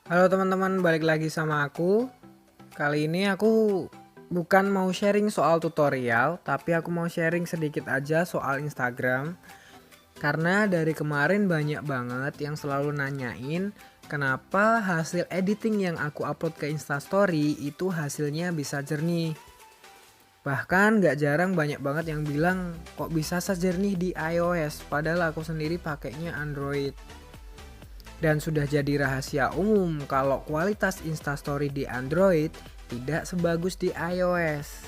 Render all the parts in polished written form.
Halo teman-teman, balik lagi sama aku. Kali ini aku bukan mau sharing soal tutorial, tapi aku mau sharing sedikit aja soal Instagram. Karena dari kemarin banyak banget yang selalu nanyain kenapa hasil editing yang aku upload ke Instastory itu hasilnya bisa jernih. Bahkan gak jarang banyak banget yang bilang kok bisa sejernih di iOS, padahal aku sendiri pakainya Android. Dan sudah jadi rahasia umum kalau kualitas Instastory di Android tidak sebagus di iOS.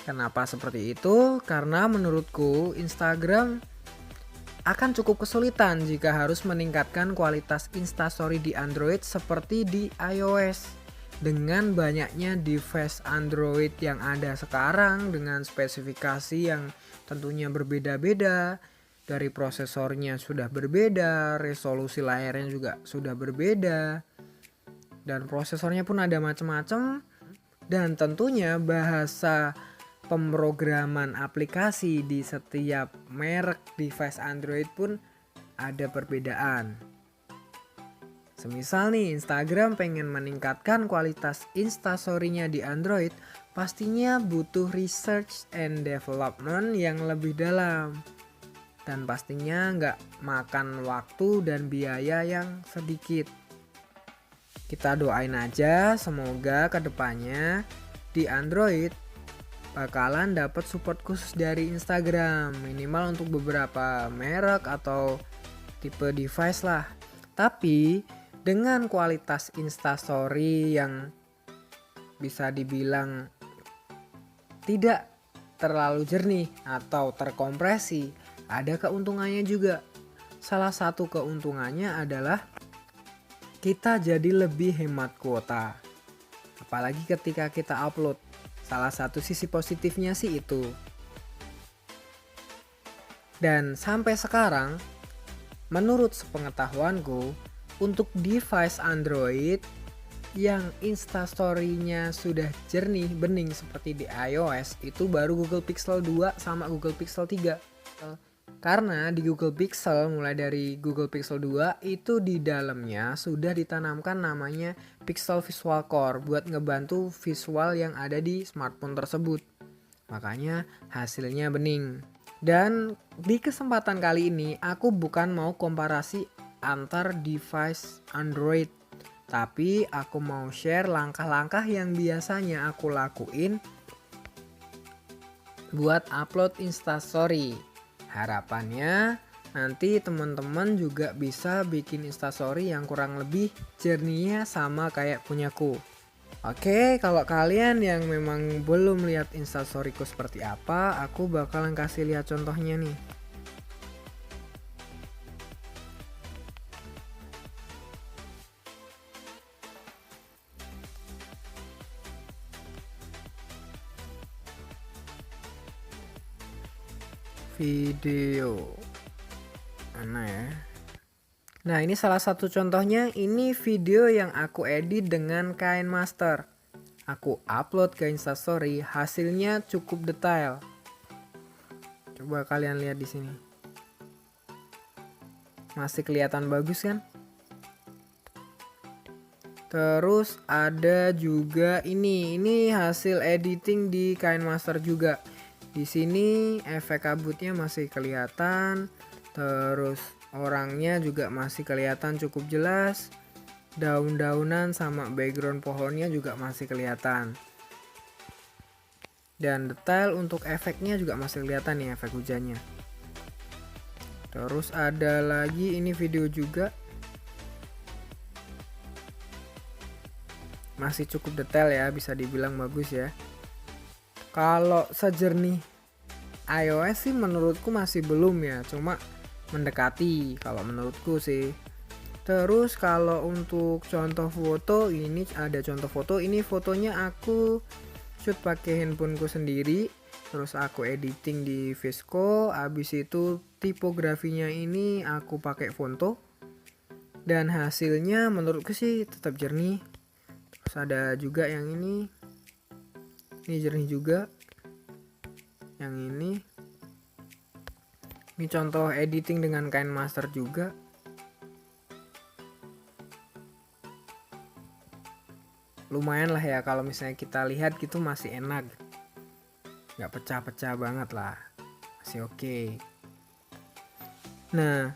Kenapa seperti itu? Karena menurutku Instagram akan cukup kesulitan jika harus meningkatkan kualitas Instastory di Android seperti di iOS. Dengan banyaknya device Android yang ada sekarang dengan spesifikasi yang tentunya berbeda-beda, dari prosesornya sudah berbeda, resolusi layarnya juga sudah berbeda, dan prosesornya pun ada macam-macam, dan tentunya bahasa pemrograman aplikasi di setiap merek device Android pun ada perbedaan. Semisal nih Instagram pengen meningkatkan kualitas Instastory-nya di Android, pastinya butuh research and development yang lebih dalam. Dan pastinya nggak makan waktu dan biaya yang sedikit. Kita doain aja semoga kedepannya di Android bakalan dapat support khusus dari Instagram, minimal untuk beberapa merek atau tipe device lah. Tapi dengan kualitas Instastory yang bisa dibilang tidak terlalu jernih atau terkompresi, ada keuntungannya juga. Salah satu keuntungannya adalah kita jadi lebih hemat kuota. Apalagi ketika kita upload. Salah satu sisi positifnya sih itu. Dan sampai sekarang, menurut sepengetahuanku, untuk device Android yang Instastory-nya sudah jernih bening seperti di iOS itu baru Google Pixel 2 sama Google Pixel 3. Karena di Google Pixel mulai dari Google Pixel 2 itu di dalamnya sudah ditanamkan namanya Pixel Visual Core buat ngebantu visual yang ada di smartphone tersebut. Makanya hasilnya bening. Dan di kesempatan kali ini aku bukan mau komparasi antar device Android, tapi aku mau share langkah-langkah yang biasanya aku lakuin buat upload Instastory. Harapannya nanti teman-teman juga bisa bikin Instastory yang kurang lebih jernihnya sama kayak punyaku. Oke, kalau kalian yang memang belum lihat Instastoryku seperti apa, aku bakalan kasih lihat contohnya nih. Video. Mana ya? Nah, ini salah satu contohnya, ini video yang aku edit dengan KineMaster. Aku upload ke Instastory, hasilnya cukup detail. Coba kalian lihat di sini. Masih kelihatan bagus kan? Terus ada juga ini hasil editing di KineMaster juga. Di sini efek kabutnya masih kelihatan, terus orangnya juga masih kelihatan cukup jelas. Daun-daunan sama background pohonnya juga masih kelihatan. Dan detail untuk efeknya juga masih kelihatan nih, efek hujannya. Terus ada lagi ini video juga. Masih cukup detail ya, bisa dibilang bagus ya. Kalau sejernih iOS sih menurutku masih belum ya, cuma mendekati kalau menurutku sih. Terus kalau untuk contoh foto, ini ada contoh foto, ini fotonya aku shoot pakai handphoneku sendiri, terus aku editing di VSCO, habis itu tipografinya ini aku pakai Fonto, dan hasilnya menurutku sih tetap jernih. Terus ada juga yang ini jernih juga. Yang ini contoh editing dengan KineMaster juga. lumayan lah ya, kalau misalnya kita lihat gitu masih enak, nggak pecah-pecah banget lah, masih oke. Nah,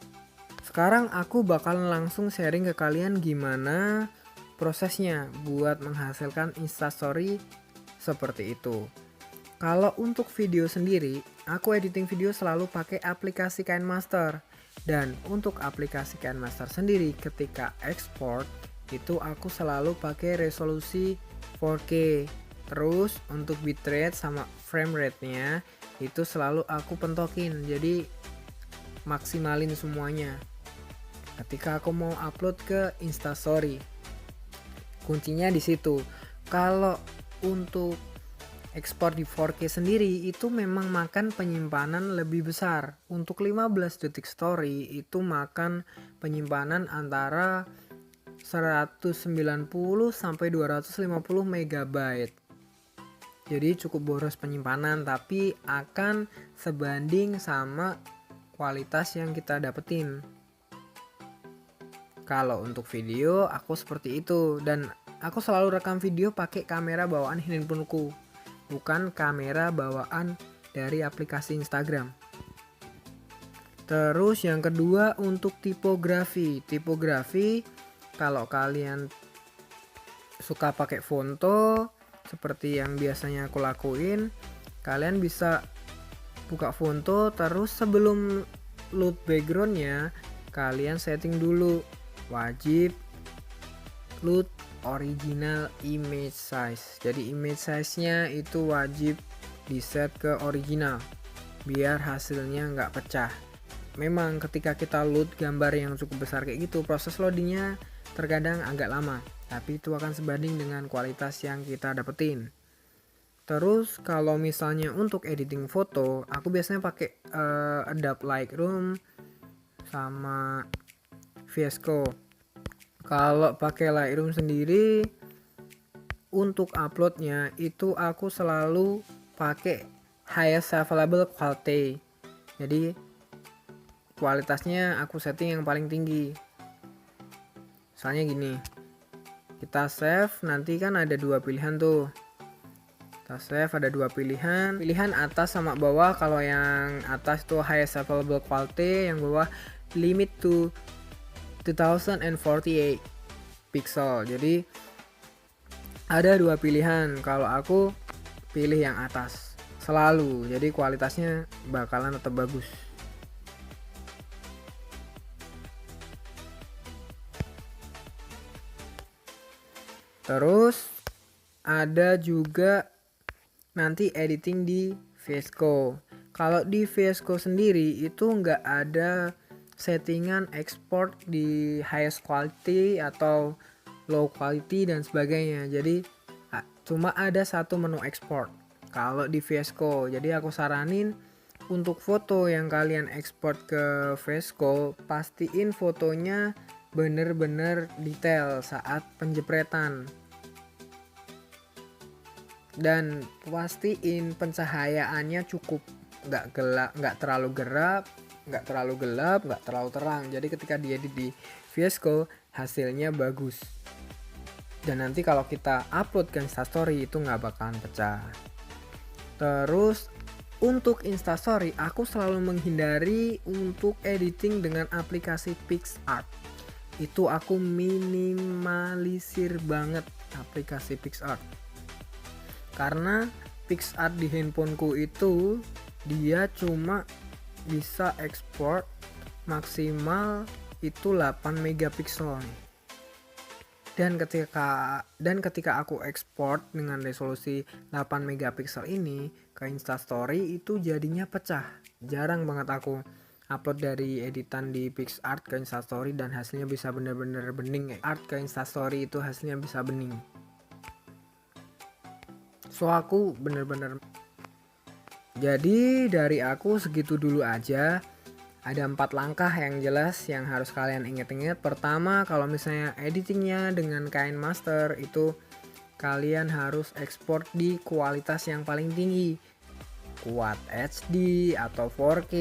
sekarang aku bakal langsung sharing ke kalian gimana prosesnya buat menghasilkan instastory seperti itu. Kalau untuk video sendiri, aku editing video selalu pakai aplikasi KineMaster. Dan untuk aplikasi KineMaster sendiri, ketika export itu aku selalu pakai resolusi 4K. Terus untuk bitrate sama frame rate-nya itu selalu aku pentokin. Jadi maksimalin semuanya ketika aku mau upload ke Instastory. Kuncinya di situ. Kalau untuk ekspor di 4K sendiri itu memang makan penyimpanan lebih besar. Untuk 15 detik story itu makan penyimpanan antara 190 sampai 250 MB. Jadi cukup boros penyimpanan, tapi akan sebanding sama kualitas yang kita dapetin. Kalau untuk video aku seperti itu, dan aku selalu rekam video pakai kamera bawaan handphoneku, bukan kamera bawaan dari aplikasi Instagram. Terus yang kedua untuk tipografi. Tipografi kalau kalian suka pakai fonto seperti yang biasanya aku lakuin, kalian bisa buka fonto, terus sebelum load backgroundnya kalian setting dulu, wajib load original image size. Jadi image size nya itu wajib di set ke original biar hasilnya nggak pecah. Memang ketika kita load gambar yang cukup besar kayak gitu, proses loadingnya terkadang agak lama, tapi itu akan sebanding dengan kualitas yang kita dapetin. Terus kalau misalnya untuk editing foto, aku biasanya pakai Adobe Lightroom sama VS Code. Kalau pakai Lightroom sendiri untuk uploadnya itu aku selalu pakai highest available quality. Jadi kualitasnya aku setting yang paling tinggi. Misalnya gini, kita save, nanti kan ada dua pilihan tuh. Kita save ada dua pilihan, pilihan atas sama bawah. Kalau yang atas itu highest available quality, yang bawah limit to 2048 pixel. Jadi ada dua pilihan. Kalau aku pilih yang atas selalu, jadi kualitasnya bakalan tetap bagus. Terus ada juga nanti editing di VS Code. Kalau di VS Code sendiri itu nggak ada settingan export di highest quality atau low quality dan sebagainya. Jadi cuma ada satu menu export kalau di VS Code. Jadi aku saranin untuk foto yang kalian export ke VS Code, pastiin fotonya bener-bener detail saat penjepretan, dan pastiin pencahayaannya cukup, nggak gelap, nggak terlalu gelap, nggak terlalu gelap, nggak terlalu terang. Jadi ketika diedit di VS Code hasilnya bagus, dan nanti kalau kita upload ke Instastory itu nggak bakalan pecah. Terus untuk Instastory aku selalu menghindari untuk editing dengan aplikasi PicsArt. Itu aku minimalisir banget aplikasi PicsArt, karena PicsArt di handphoneku itu dia cuma bisa ekspor maksimal itu 8 megapiksel. Dan ketika aku ekspor dengan resolusi 8 megapiksel ini ke Instastory itu jadinya pecah. Jarang banget aku upload dari editan di PicsArt ke Instastory dan hasilnya bisa bener-bener bening. Art ke Instastory itu hasilnya bisa bening. So aku bener-bener. Jadi dari aku segitu dulu aja. Ada 4 langkah yang jelas yang harus kalian ingat-ingat. Pertama, kalau misalnya editingnya dengan KineMaster itu kalian harus ekspor di kualitas yang paling tinggi, Quad HD atau 4K,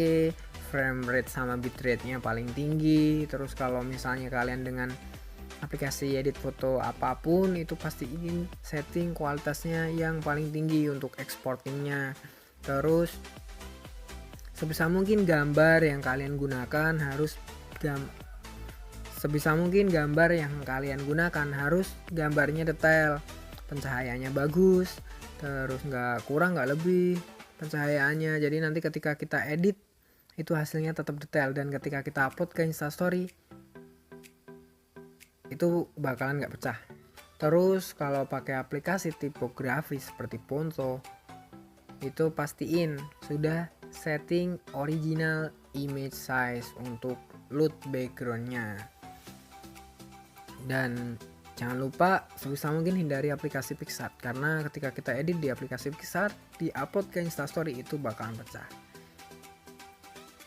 frame rate sama bitrate nya paling tinggi. Terus kalau misalnya kalian dengan aplikasi edit foto apapun itu pasti ingin setting kualitasnya yang paling tinggi untuk exportingnya. Terus sebisa mungkin gambar yang kalian gunakan harus gambarnya detail, pencahayaannya bagus, terus nggak kurang nggak lebih pencahayaannya. Jadi nanti ketika kita edit itu hasilnya tetap detail, dan ketika kita upload ke Instastory itu bakalan nggak pecah. Terus kalau pakai aplikasi tipografi seperti Ponto, itu pastiin sudah setting original image size untuk load backgroundnya. Dan jangan lupa sebisa mungkin hindari aplikasi PicsArt, karena ketika kita edit di aplikasi PicsArt di-upload ke Instastory itu bakalan pecah.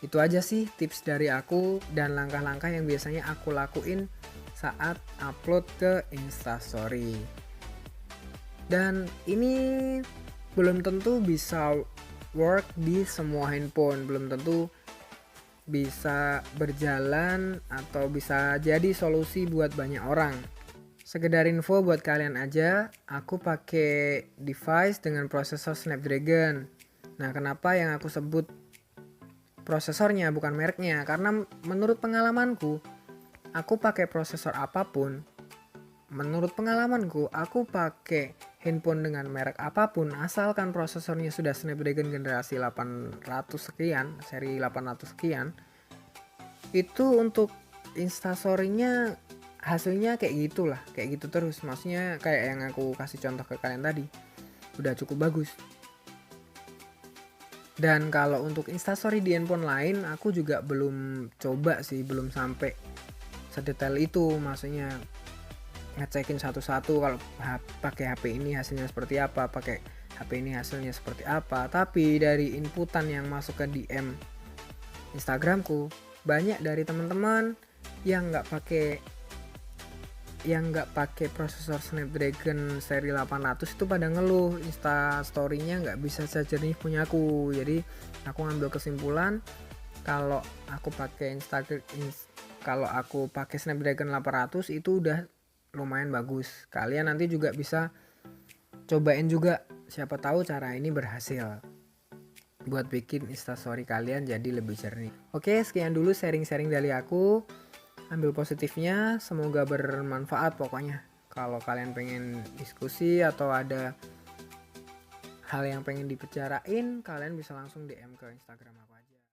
Itu aja sih tips dari aku dan langkah-langkah yang biasanya aku lakuin saat upload ke Instastory. Dan ini belum tentu bisa work di semua handphone, belum tentu bisa berjalan atau bisa jadi solusi buat banyak orang. Sekedar info buat kalian aja, aku pakai device dengan prosesor Snapdragon. Nah, kenapa yang aku sebut prosesornya bukan mereknya? Karena menurut pengalamanku, aku pakai prosesor apapun, aku pakai handphone dengan merek apapun, asalkan prosesornya sudah Snapdragon generasi 800 sekian, seri 800 sekian, itu untuk Instastory-nya hasilnya kayak gitulah, kayak gitu terus. Maksudnya kayak yang aku kasih contoh ke kalian tadi, udah cukup bagus. Dan kalau untuk Instastory di handphone lain, aku juga belum coba sih, belum sampai sedetail itu. Maksudnya ngecekin satu-satu, kalau pakai HP ini hasilnya seperti apa, pakai HP ini hasilnya seperti apa. Tapi dari inputan yang masuk ke DM Instagramku, banyak dari teman-teman yang nggak pakai prosesor Snapdragon seri 800 itu pada ngeluh Instastory-nya nggak bisa sejernih punya aku. Jadi aku ngambil kesimpulan kalau aku pakai Snapdragon 800 itu udah lumayan bagus. Kalian nanti juga bisa cobain juga, siapa tahu cara ini berhasil buat bikin Instastory kalian jadi lebih jernih. Oke, sekian dulu sharing-sharing dari aku. Ambil positifnya, semoga bermanfaat pokoknya. Kalau kalian pengen diskusi atau ada hal yang pengen dibicarain, kalian bisa langsung DM ke Instagram aku.